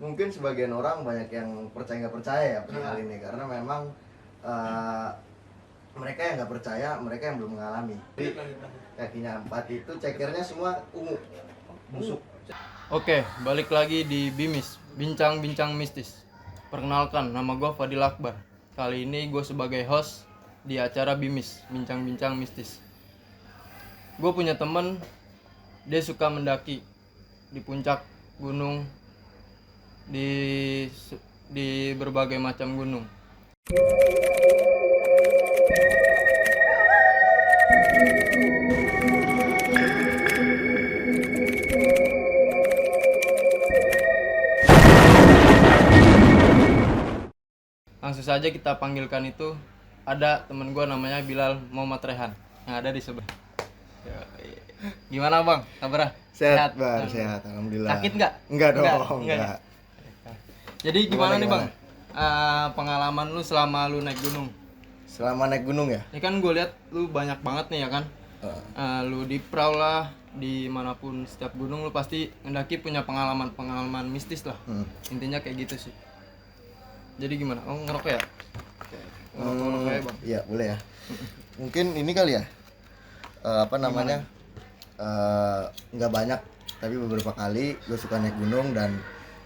mungkin sebagian orang banyak yang percaya nggak percaya ya hal ini karena memang mereka yang nggak percaya, mereka yang belum mengalami. Jadi kakinya 4 itu cekernya semua ungu, busuk. Oke, balik lagi di Bimis, bincang-bincang mistis. Perkenalkan, nama gue Fadil Akbar. Kali ini gue sebagai host di acara Bimis, bincang-bincang mistis. Gue punya temen, dia suka mendaki di puncak gunung, di berbagai macam gunung. Langsung saja kita panggilkan itu, ada temen gue namanya Bilal Muhammad Rehan yang ada di sebelah. Gimana bang, kabarnya? Sehat Bar, sehat, alhamdulillah. Sakit nggak? Enggak dong, enggak. Jadi gimana nih bang, gimana? pengalaman lu selama lu naik gunung? Selama naik gunung ya? Ya kan gue lihat lu banyak banget nih ya kan. Lu di perahu lah, dimanapun setiap gunung lu pasti mendaki punya pengalaman mistis lah. Intinya kayak gitu sih. Jadi gimana? Oh ngerokok ya? Ngerokok ya bang? Iya boleh ya. Mungkin ini kali ya. Apa namanya? Nggak banyak, tapi beberapa kali gue suka naik gunung dan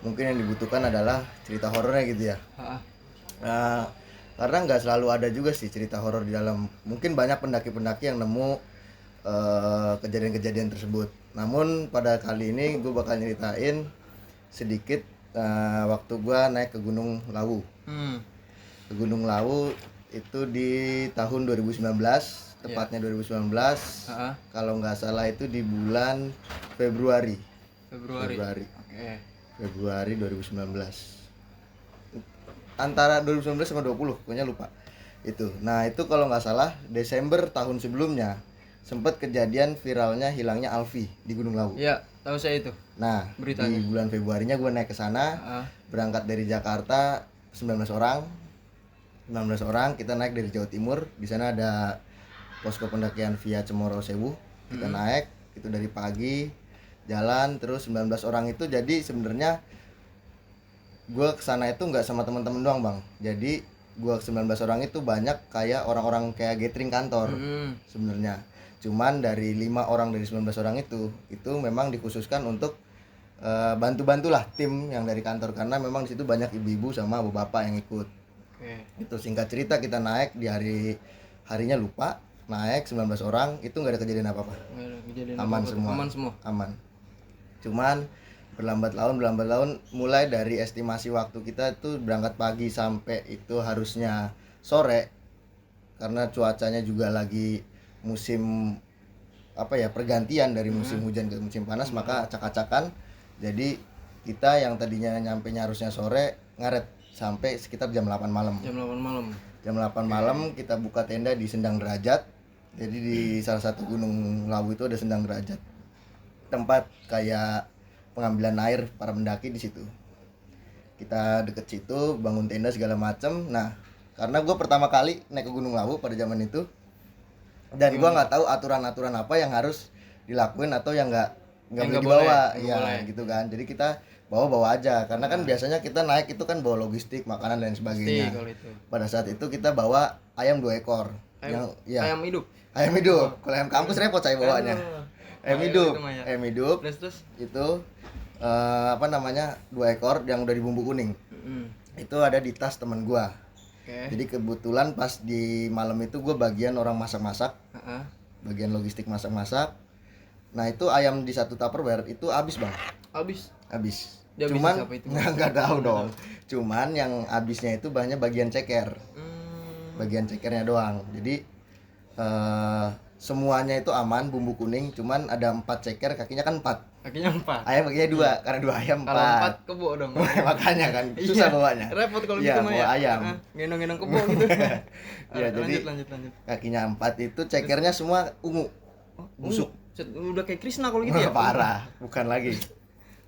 mungkin yang dibutuhkan adalah cerita horornya gitu ya. Karena nggak selalu ada juga sih cerita horor di dalam. Mungkin banyak pendaki-pendaki yang nemu kejadian-kejadian tersebut. Namun pada kali ini gue bakal nyeritain sedikit waktu gue naik ke Gunung Lawu. Ke Gunung Lawu itu di tahun 2019, tepatnya 2019. Kalau nggak salah itu di bulan Februari. Oke. Februari 2019. Antara 2019 sama 20, pokoknya lupa. Itu. Nah, itu kalau nggak salah Desember tahun sebelumnya sempat kejadian viralnya hilangnya Alfi di Gunung Lawu. Iya, tahu saya itu. Nah, beritanya. di bulan Februarinya gue naik ke sana. Berangkat dari Jakarta 19 orang. 19 orang kita naik dari Jawa Timur. Di sana ada posko pendakian via Cemoro Sewu. Kita naik itu dari pagi jalan terus 19 orang itu. Jadi sebenarnya gue kesana itu nggak sama teman-teman doang bang. Jadi gue 19 orang itu banyak kayak orang-orang kayak gathering kantor sebenarnya. Cuman dari 5 orang dari 19 orang itu memang dikhususkan untuk bantu-bantulah tim yang dari kantor karena memang di situ banyak ibu-ibu sama bapak yang ikut. Itu singkat cerita kita naik di harinya lupa, naik 19 orang itu nggak ada kejadian apa-apa. Aman semua. Aman. Cuman berlambat laun mulai dari estimasi waktu kita itu berangkat pagi sampai itu harusnya sore karena cuacanya juga lagi musim pergantian dari musim hujan ke musim panas, maka acak-acakan. Jadi kita yang tadinya nyampenya harusnya sore ngaret sampai sekitar jam 8 malam. Jam 8 malam kita buka tenda di Sendang Derajat. Jadi di salah satu gunung Lawu itu ada Sendang Derajat. Tempat kayak pengambilan air para pendaki di situ. Kita deket situ, bangun tenda segala macam. Nah, karena gue pertama kali naik ke Gunung Lawu pada zaman itu, dan gue nggak tahu aturan-aturan apa yang harus dilakuin atau yang nggak boleh dibawa, ya gitu kan. Jadi kita bawa aja, karena kan biasanya kita naik itu kan bawa logistik, makanan dan sebagainya. Pada saat itu kita bawa ayam 2 ekor. Ayam hidup. Kalau ayam kampus repot saya bawanya. Ayam hidup. Terus itu 2 ekor yang udah dibumbu kuning. Itu ada di tas teman gua. Jadi kebetulan pas di malam itu gue bagian orang masak-masak, bagian logistik masak-masak. Nah itu ayam di satu Tupperware itu habis bang. Habis. Cuman nggak tahu dong. Cuman yang habisnya itu banyak bagian ceker. Bagian cekernya doang. Jadi semuanya itu aman, bumbu kuning. Cuman ada 4 ceker, kakinya kan 4. Ayam kakinya 2, karena 2 ayam 4. Kalau 4 kebo dong. Makanya kan susah bawanya. Repot kalau gitu mah ya. Ayam. Gendong-gendong kebo gitu. Ya jadi lanjut. Kakinya 4 itu cekernya semua ungu. Busuk. Udah kayak Krishna kalau gitu ya. Parah, bukan lagi.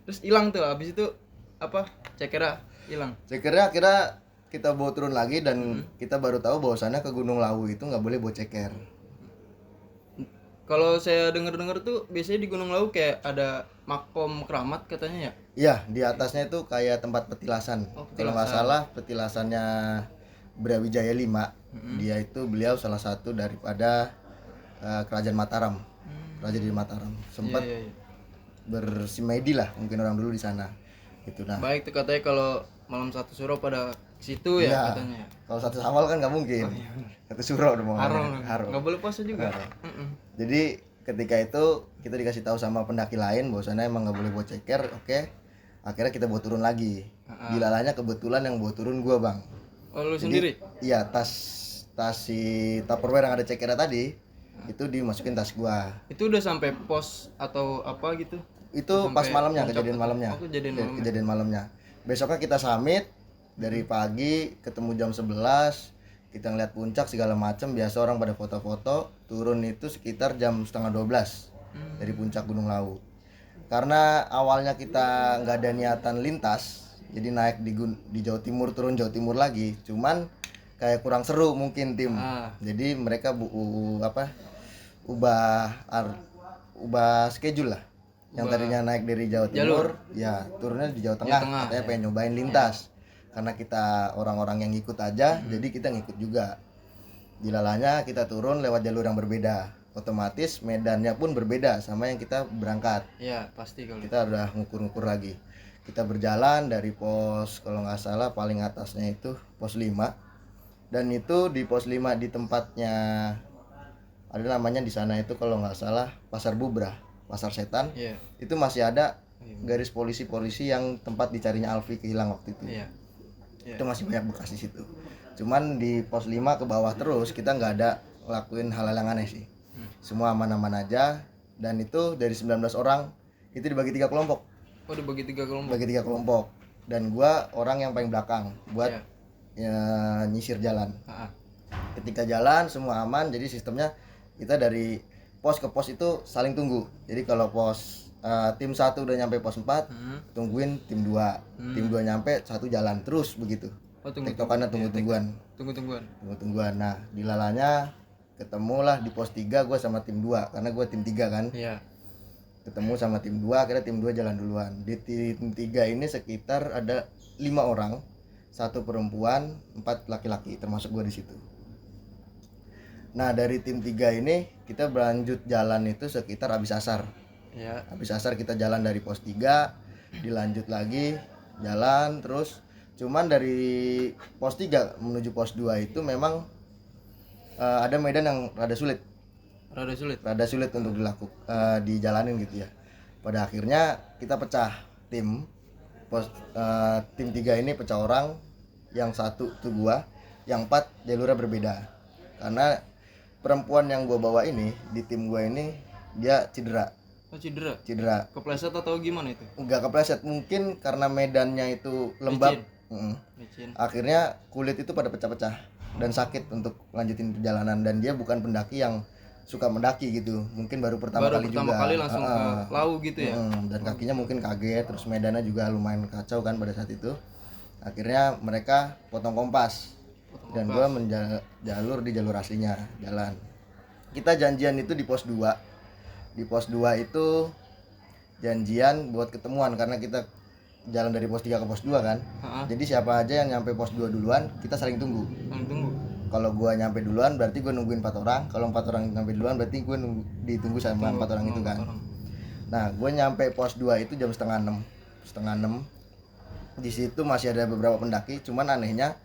Terus hilang tuh, habis itu cekernya hilang. Cekernya akhirnya kita bawa turun lagi dan kita baru tahu bahwasannya ke Gunung Lawu itu nggak boleh bawa ceker. Kalau saya dengar-dengar tuh biasanya di Gunung Lawu kayak ada makom keramat katanya ya. Iya, di atasnya itu kayak tempat petilasan. Oh, Kalau nggak petilasan. salah petilasannya Brawijaya 5. Dia itu beliau salah satu daripada kerajaan Mataram. Raja di Mataram. Sempat Iya, iya, iya. bersimedi lah mungkin orang dulu di sana. Itu nah. Baik tuh katanya kalau malam satu suro pada ke situ ya Iya. katanya. Kalau satu Syawal kan nggak mungkin. Satu Suro udah mau. Harum. Harum. Nggak boleh puasa juga. Harum. Mm-mm. Jadi ketika itu kita dikasih tahu sama pendaki lain bahwasannya emang nggak boleh bawa ceker, oke. Akhirnya kita bawa turun lagi. Dilalanya kebetulan yang bawa turun gua bang. Oh, lu sendiri? Iya, tas si Tupperware yang ada cekernya tadi itu dimasukin tas gua. Itu udah sampai pos atau apa gitu? Itu pas Sampai malamnya, puncak kejadian atau- malamnya. Oh, kejadian malamnya. Kejadian malamnya. Besoknya kita summit dari pagi ketemu jam 11, kita ngeliat puncak segala macam, biasa orang pada foto-foto. Turun itu sekitar jam setengah 12 dari puncak Gunung Lawu. Karena awalnya kita nggak ada niatan lintas, jadi naik di Jawa Timur, turun Jawa Timur lagi. Cuman kayak kurang seru mungkin tim. Jadi mereka ubah schedule lah. Yang tadinya naik dari Jawa Timur, ya turunnya di Jawa Tengah. Katanya pengen nyobain lintas. Karena kita orang-orang yang ngikut aja, jadi kita ngikut juga. Dilalanya kita turun lewat jalur yang berbeda. Otomatis medannya pun berbeda sama yang kita berangkat. Iya, pasti kalau Kita udah ngukur-ngukur lagi. Kita berjalan dari pos, kalau nggak salah paling atasnya itu pos 5. Dan itu di pos 5 di tempatnya ada namanya di sana itu kalau nggak salah Pasar Bubrah, Pasar Setan. Iya. Itu masih ada garis polisi-polisi yang tempat dicarinya Alfi kehilang waktu itu. Iya. Itu masih banyak bekas di situ. Cuman di pos 5 ke bawah terus kita nggak ada ngelakuin hal-hal yang aneh sih. Semua aman-aman aja. Dan itu dari 19 orang itu dibagi 3 kelompok. Oh, dibagi 3 kelompok. Bagi 3 kelompok. Dan gua orang yang paling belakang buat Iya. nyisir jalan. Ah, ah. Ketika jalan semua aman, jadi sistemnya kita dari pos ke pos itu saling tunggu. Jadi kalau pos tim 1 udah nyampe pos 4, tungguin tim 2. Tim 2 nyampe, 1 jalan terus begitu. Oh, Tektokannya tunggu-tungguan. tunggu-tungguan. Nah, dilalanya ketemulah di pos 3 gue sama tim 2 karena gue tim 3 kan. Iya. Ketemu sama tim 2, akhirnya tim 2 jalan duluan. Di tim 3 ini sekitar ada 5 orang, 1 perempuan, 4 laki-laki termasuk gue di situ. Nah, dari tim 3 ini kita berlanjut jalan itu sekitar habis asar. Iya. Habis asar kita jalan dari pos 3, dilanjut lagi jalan terus. Cuman dari pos 3 menuju pos 2 itu memang ada medan yang rada sulit untuk dijalanin gitu ya. Pada akhirnya kita pecah tim. Tim 3 ini pecah orang, yang 1 tuh gua, yang 4 jalurnya berbeda. Karena perempuan yang gua bawa ini di tim gua ini dia cedera. Oh, cedera. Kepleset Atau gimana itu? Enggak kepleset, mungkin karena medannya itu lembab. Licin. Akhirnya kulit itu pada pecah-pecah dan sakit untuk lanjutin perjalanan, dan dia bukan pendaki yang suka mendaki gitu, mungkin baru pertama kali langsung ke Lawu gitu ya. Dan kakinya mungkin kaget, terus medannya juga lumayan kacau kan pada saat itu. Akhirnya mereka potong kompas dan gua jalur di jalur aslinya jalan. Kita janjian itu di pos 2. Di pos 2 itu janjian buat ketemuan karena kita jalan dari pos 3 ke pos 2 kan. Jadi siapa aja yang nyampe pos 2 duluan kita saling tunggu. Kalau gua nyampe duluan berarti gua nungguin 4 orang. Kalau 4 orang nyampe duluan berarti gua ditunggu sama 4 orang itu kan. Nah, gua nyampe pos 2 itu jam setengah 6. Di situ masih ada beberapa pendaki, cuman anehnya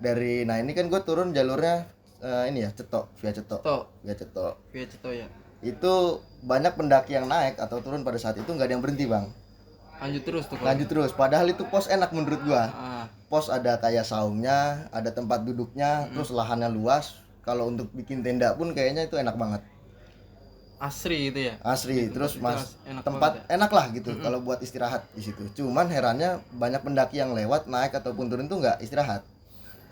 ini kan gua turun jalurnya via Cetok. ya. Itu banyak pendaki yang naik atau turun pada saat itu nggak ada yang berhenti bang. Lanjut terus. Padahal itu pos enak menurut gua. Pos ada kayak saungnya, ada tempat duduknya, terus lahannya luas. Kalau untuk bikin tenda pun kayaknya itu enak banget. Asri itu ya. Asri. Terus tempat enak lah gitu kalau buat istirahat di situ. Cuman herannya banyak pendaki yang lewat naik ataupun turun tuh nggak istirahat.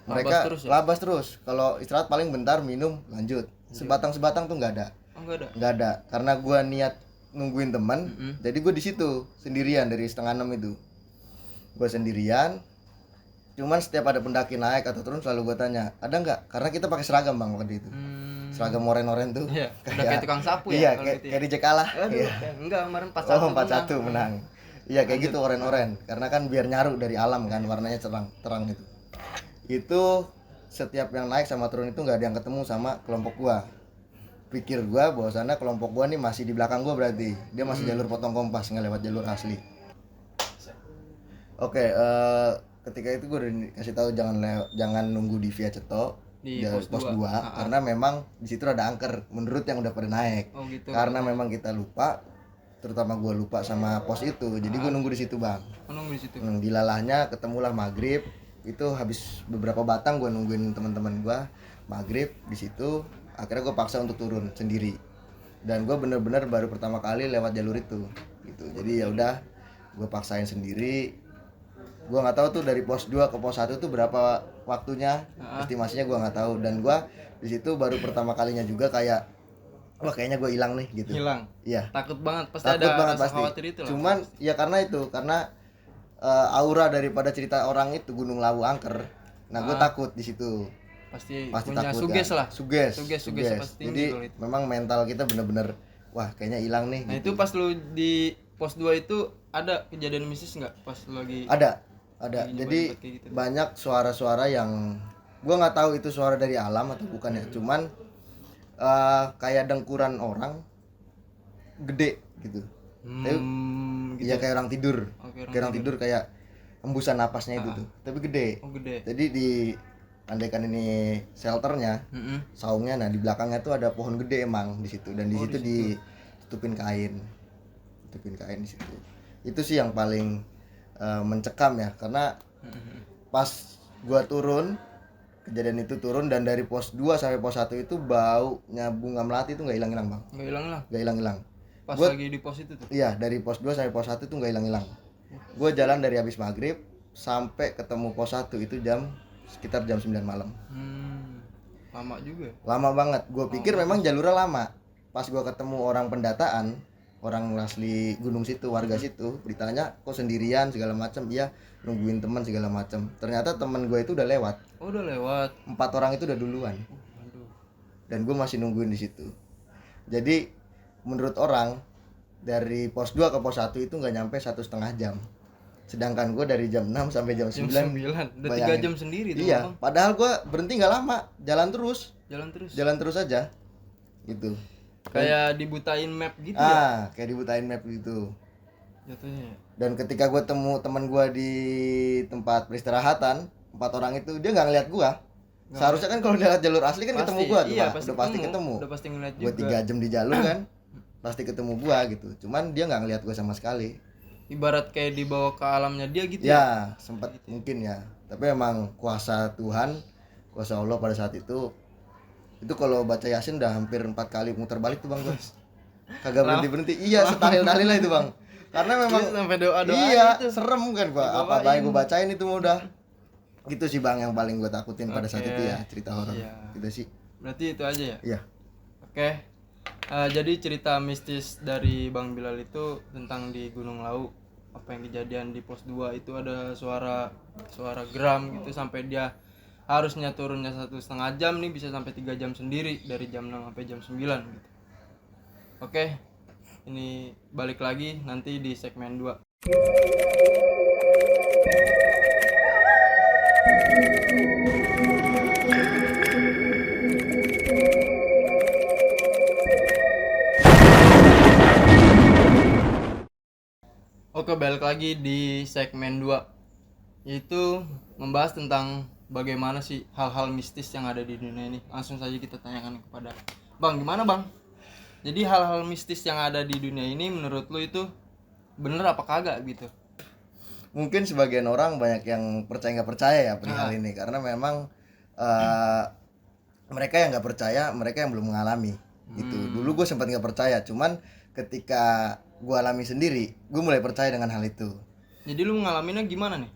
Mereka labas terus. Kalau istirahat paling bentar minum lanjut. Sebatang tuh nggak ada. Nggak ada. Karena gua niat nungguin teman, jadi gue di situ sendirian dari setengah 6 itu. Gue sendirian, Cuman setiap ada pendaki naik atau turun selalu gue tanya, ada nggak? Karena kita pakai seragam bang waktu itu. Seragam oren-oren tuh. Iya, udah kayak tukang sapu Iya, ya kalau kayak gitu ya. kayak di kalah. Aduh, Iya. enggak kemarin 4-1 Oh, 4-1 menang. Iya, kayak gitu oren-oren. Karena kan biar nyaru dari alam kan, warnanya terang itu. Itu setiap yang naik sama turun itu nggak ada yang ketemu sama kelompok gua. Pikir gua bahwasannya kelompok gua nih masih di belakang gua berarti. Dia masih jalur potong kompas, nggak lewat jalur asli. Oke, ketika itu gue udah kasih tahu jangan nunggu di Via Ceto Di pos 2 karena memang di situ ada angker menurut yang udah pada naik. Oh gitu. Karena memang kita lupa, terutama gue lupa sama pos itu. Jadi gue nunggu di situ, Bang. Menunggu di situ. Dilalahnya ketemulah maghrib. Itu habis beberapa batang gue nungguin teman-teman gue maghrib di situ. Akhirnya gue paksa untuk turun sendiri. Dan gue bener-bener baru pertama kali lewat jalur itu gitu. Jadi ya udah gue paksain sendiri. Gue nggak tahu tuh dari pos 2 ke pos 1 tuh berapa waktunya, estimasinya gue nggak tahu. Dan gue di situ baru pertama kalinya juga kayak wah kayaknya gue hilang nih gitu. Hilang. Iya. Takut banget, pasti Takut ada banget rasa pasti. khawatir itu lah. Cuman ya karena aura daripada cerita orang itu Gunung Lawu angker. Nah gue takut di situ. Pasti punya Takut suges kan. lah. Suges pasti tinggi jadi kalau itu. memang mental kita bener-bener wah kayaknya hilang nih Nah gitu. itu pas lu di pos 2 itu ada kejadian mistis nggak pas lu lagi ada lagi jadi nyobain kayak gitu? banyak suara-suara yang gua nggak tahu itu suara dari alam atau bukan ya, cuman kayak dengkuran orang gede gitu. gitu. Iya kayak orang tidur. Oke, Kayak orang tidur kayak hembusan napasnya itu tuh tapi gede. Oh gede. Jadi di andaikan ini shelternya, saungnya, nah di belakangnya tuh ada pohon gede emang di situ dan di situ ditutupin kain di situ. Itu sih yang paling mencekam ya karena pas gua turun kejadian itu turun dan dari pos 2 sampai pos 1 itu baunya bunga melati itu nggak hilang-hilang bang. Nggak hilang-hilang. Pas lagi di pos itu tuh. Iya dari pos 2 sampai pos 1 tuh nggak hilang-hilang. Gua jalan dari habis maghrib sampai ketemu pos 1 itu sekitar jam 9 malam. Lama juga. Lama banget. Gue pikir memang jalurnya lama. Pas gue ketemu orang pendataan, orang asli gunung situ, warga situ, ditanya kok sendirian segala macam. Iya, nungguin teman segala macam. Ternyata teman gue itu udah lewat. Oh, udah lewat. 4 orang itu udah duluan. Aduh. Dan gue masih nungguin di situ. Jadi menurut orang dari pos 2 ke pos 1 itu nggak nyampe 1,5 jam. Sedangkan gue dari jam 6 sampai jam 9 udah 3 jam sendiri tuh. Iya, padahal gue berhenti nggak lama, jalan terus aja gitu. Kayak dibutain map gitu ya Kayak dibutain map gitu jatuhnya. Dan ketika gue temu teman gue di tempat peristirahatan 4 orang itu dia nggak ngeliat gue. Seharusnya kan kalau dia lihat jalur asli kan ketemu gue tuh, iya, udah pasti ketemu. Udah pasti ngeliat Gue juga. 3 jam di jalur kan pasti ketemu gue gitu. Cuman dia nggak ngeliat gue sama sekali. Ibarat kayak dibawa ke alamnya dia gitu ya sempat mungkin ya, tapi emang kuasa Tuhan, kuasa Allah pada saat itu kalau baca Yasin udah hampir 4 kali muter balik tuh bang gue. Kagak berhenti iya setahil-tahil lah itu bang karena memang sampai doa-doa iya gitu. serem kan gua apa baik gua bacain itu udah gitu sih bang yang paling gua takutin pada saat itu ya cerita horor gitu sih. Berarti itu aja ya. Iya. Oke. Jadi cerita mistis dari Bang Bilal itu tentang di Gunung Lawu. Apa yang kejadian di pos 2 itu ada suara geram gitu sampai dia harusnya turunnya 1,5 jam nih bisa sampai 3 jam sendiri dari jam 6 sampai jam 9 gitu. Oke. Ini balik lagi nanti di segmen 2. Oke, balik lagi di segmen 2 yaitu membahas tentang bagaimana sih hal-hal mistis yang ada di dunia ini. Langsung saja kita tanyakan kepada Bang, gimana Bang? Jadi hal-hal mistis yang ada di dunia ini menurut lu itu bener apa kagak gitu? Mungkin sebagian orang banyak yang percaya nggak percaya ya perihal ini karena memang mereka yang nggak percaya, mereka yang belum mengalami gitu. Dulu gue sempat nggak percaya, cuman ketika gue alami sendiri, gue mulai percaya dengan hal itu. Jadi lu ngalaminnya gimana nih?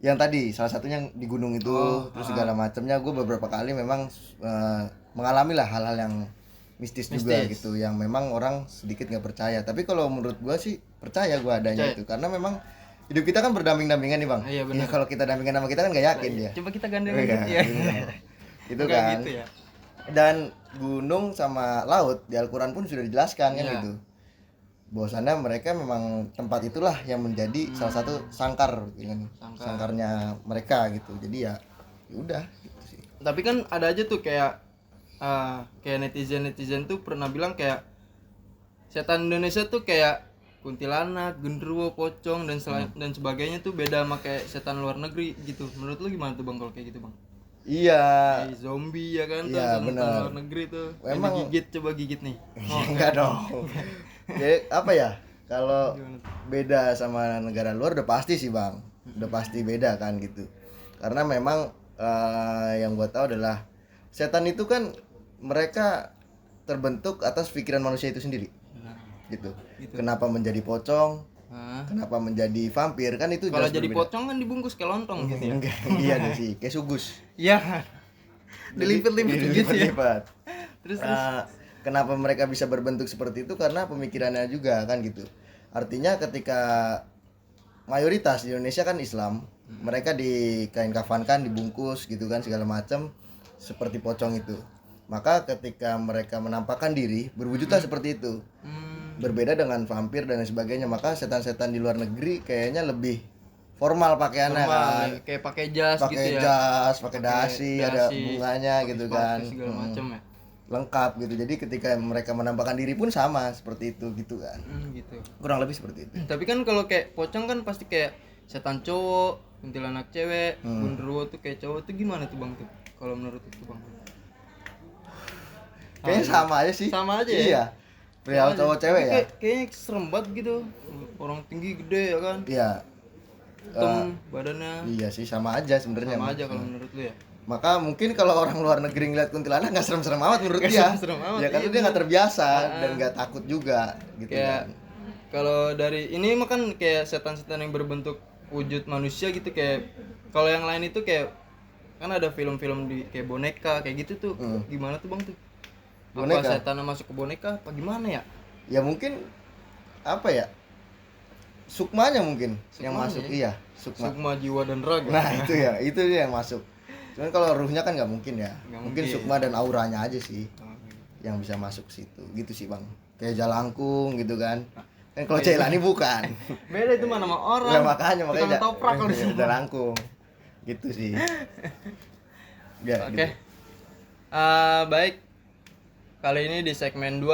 Yang tadi salah satunya di gunung itu, terus segala macamnya, gue beberapa kali memang mengalami lah hal-hal yang mistis juga gitu, yang memang orang sedikit nggak percaya. Tapi kalau menurut gue sih percaya gue adanya itu, karena memang hidup kita kan berdamping-dampingan nih bang. Iya, benar. Ya, kalau kita dampingan sama kita kan nggak yakin dia. Coba kita gandeng Oh, iya, gitu ya. Itu Enggak kan. gitu ya. Dan gunung sama laut di Al-Quran pun sudah dijelaskan kan Iya. gitu. Bahwasannya mereka memang tempat itulah yang menjadi salah satu sangkar gitu kan. Sangkarnya mereka gitu. Jadi ya udah gitu sih. Tapi kan ada aja tuh kayak netizen tuh pernah bilang kayak setan Indonesia tuh kayak kuntilanak, genderuwo, pocong dan sebagainya tuh beda sama kayak setan luar negeri gitu. Menurut lu gimana tuh bang kalau kayak gitu bang? Iya. Kayak zombie ya kan tuh, Iya, setan bener. luar negeri tuh. Emang- Gigit, coba gigit nih. Enggak dong. Ya, apa ya? Kalau beda sama negara luar udah pasti sih bang, udah pasti beda kan gitu. Karena memang yang gua tahu adalah setan itu kan mereka terbentuk atas pikiran manusia itu sendiri, gitu. Kenapa menjadi pocong? Hah? Kenapa menjadi vampir? Kan itu Kalau jelas jadi berbeda. pocong kan dibungkus ke lontong gitu ya. Enggak, iya deh sih, kayak sugus. Iya. Dilipat-lipat gitu ya. Dilipat-lipat. Terus Kenapa mereka bisa berbentuk seperti itu? Karena pemikirannya juga kan gitu. Artinya ketika mayoritas di Indonesia kan Islam, mereka dikain kafankan, dibungkus gitu kan segala macam seperti pocong itu. Maka ketika mereka menampakkan diri, berwujudlah seperti itu. Berbeda dengan vampir dan lain sebagainya. Maka setan-setan di luar negeri kayaknya lebih formal pakaiannya kan. kayak pakai jas gitu Pakai ya. jas, pakai dasi, ada dasi, bunganya pakai gitu sepatu kan. segala macam ya. Lengkap gitu. Jadi ketika mereka menampakkan diri pun sama seperti itu gitu kan. Gitu. Kurang lebih seperti itu. Tapi kan kalau kayak pocong kan pasti kayak setan cowok, kuntilanak cewek, genderuwo tuh kayak cowok tuh gimana tuh bang tuh? Kalau menurut itu bang? Kayaknya sama aja sih. Sama aja ya? Iya. Perihal cowok cewek ya. Kayaknya serem banget gitu. Orang tinggi gede ya kan. Iya. Hitam badannya. Iya sih sama aja sebenarnya. Sama aja kalau menurut lu ya. Maka mungkin kalau orang luar negeri ngeliat kuntilanak nggak serem-serem amat menurut dia. serem-serem amat, Ya karena iya, dia nggak terbiasa dan nggak takut juga gitu Kayak kan. kalau dari ini mah kan kayak setan-setan yang berbentuk wujud manusia gitu kayak kalau yang lain itu kayak kan ada film-film di kayak boneka kayak gitu tuh. Gimana tuh bang tuh? Boneka? Apa setan masuk ke boneka apa gimana ya? Ya mungkin apa ya? Sukmanya mungkin yang Sukmanya masuk. ya? Iya, sukma. Sukma jiwa dan raga. Nah, itu dia yang masuk. Cuman kalau ruhnya kan nggak mungkin ya. Nggak Mungkin mungkin. sukma dan auranya aja sih yang bisa masuk ke situ. Gitu sih, Bang. Kayak jalangkung gitu kan. Kan kalau Jailani bukan. Beda itu mah nama orang. Ya makanya Tukang toprak kalau di sana. jalangkung. Gitu sih. Ya, Oke. gitu. Baik. Kali ini di segmen 2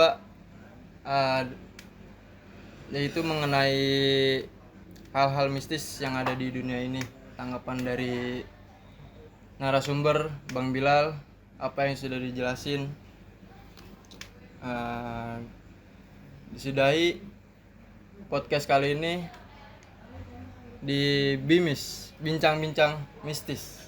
yaitu mengenai hal-hal mistis yang ada di dunia ini. Tanggapan dari narasumber Bang Bilal, apa yang sudah dijelasin. Disudahi podcast kali ini di Bimis, bincang-bincang mistis.